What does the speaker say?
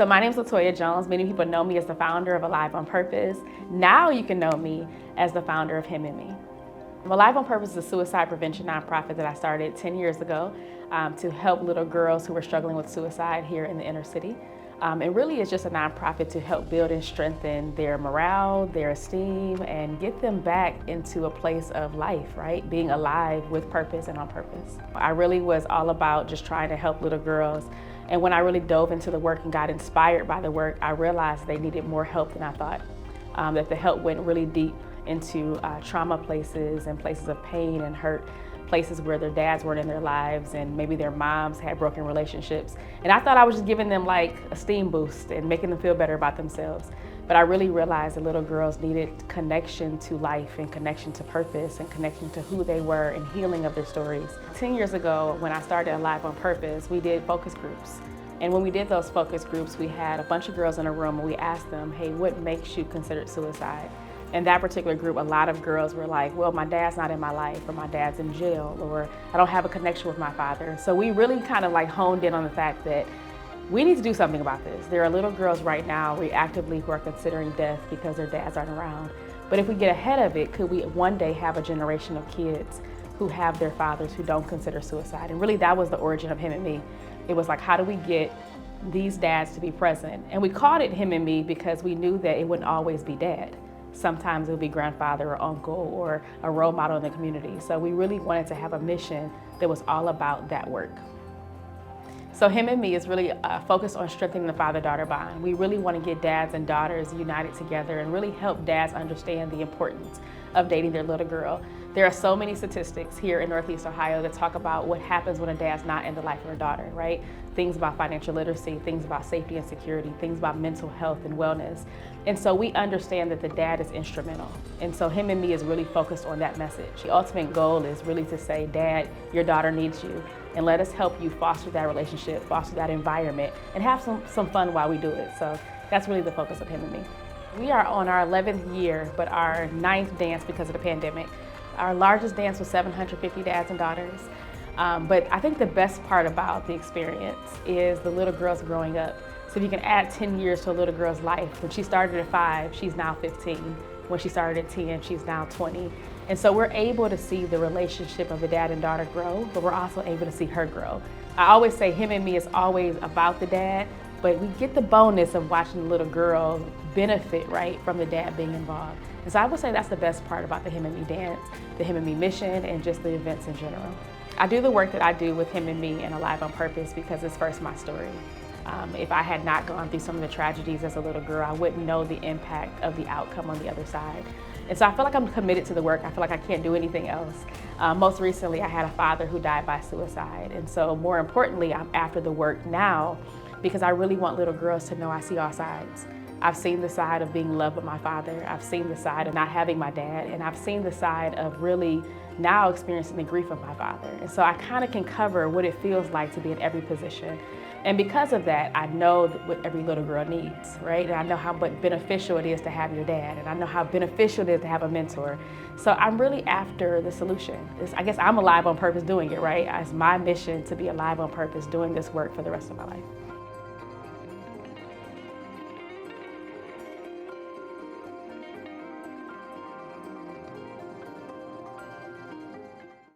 So my name is LaToyia Jones. Many people know me as the founder of Alive on Purpose. Now you can know me as the founder of Him and Me. Alive on Purpose is a suicide prevention nonprofit that I started 10 years ago to help little girls who were struggling with suicide here in the inner city. And really it's just a nonprofit to help build and strengthen their morale, their esteem, and get them back into a place of life, right? Being alive with purpose and on purpose. I really was all about just trying to help little girls. And when I really dove into the work and got inspired by the work, I realized they needed more help than I thought. That the help went really deep into trauma places and places of pain and hurt, places where their dads weren't in their lives and maybe their moms had broken relationships. And I thought I was just giving them like a steam boost and making them feel better about themselves. But I really realized that little girls needed connection to life and connection to purpose and connection to who they were and healing of their stories. 10 years ago, when I started Alive on Purpose, we did focus groups. And when we did those focus groups, we had a bunch of girls in a room and we asked them, hey, what makes you consider suicide? In that particular group, a lot of girls were like, well, my dad's not in my life, or my dad's in jail, or I don't have a connection with my father. So we really kind of like honed in on the fact that we need to do something about this. There are little girls right now reactively who are considering death because their dads aren't around. But if we get ahead of it, could we one day have a generation of kids who have their fathers who don't consider suicide? And really that was the origin of Him and Me. It was like, how do we get these dads to be present? And we called it Him and Me because we knew that it wouldn't always be dad. Sometimes it would be grandfather or uncle or a role model in the community. So we really wanted to have a mission that was all about that work. So Him and Me is really focused on strengthening the father-daughter bond. We really want to get dads and daughters united together and really help dads understand the importance of dating their little girl. There are so many statistics here in Northeast Ohio that talk about what happens when a dad's not in the life of their daughter, right? Things about financial literacy, things about safety and security, things about mental health and wellness. And so we understand that the dad is instrumental. And so Him and Me is really focused on that message. The ultimate goal is really to say, Dad, your daughter needs you. And let us help you foster that relationship, foster that environment, and have some fun while we do it. So that's really the focus of Him and Me. We are on our 11th year, but our 9th dance because of the pandemic. Our largest dance was 750 dads and daughters. But I think the best part about the experience is the little girls growing up. So if you can add 10 years to a little girl's life, when she started at 5, she's now 15. When she started at 10, she's now 20. And so we're able to see the relationship of the dad and daughter grow, but we're also able to see her grow. I always say Him and Me is always about the dad, but we get the bonus of watching the little girl benefit, right, from the dad being involved. And so I would say that's the best part about the Him and Me dance, the Him and Me mission, and just the events in general. I do the work that I do with Him and Me and Alive on Purpose because it's first my story. If I had not gone through some of the tragedies as a little girl, I wouldn't know the impact of the outcome on the other side. And so I feel like I'm committed to the work. I feel like I can't do anything else. Most recently, I had a father who died by suicide. And so more importantly, I'm after the work now because I really want little girls to know I see all sides. I've seen the side of being loved by my father. I've seen the side of not having my dad. And I've seen the side of really now experiencing the grief of my father. And so I kind of can cover what it feels like to be in every position. And because of that, I know what every little girl needs, right? And I know how beneficial it is to have your dad. And I know how beneficial it is to have a mentor. So I'm really after the solution. I guess I'm alive on purpose doing it, right? It's my mission to be alive on purpose doing this work for the rest of my life.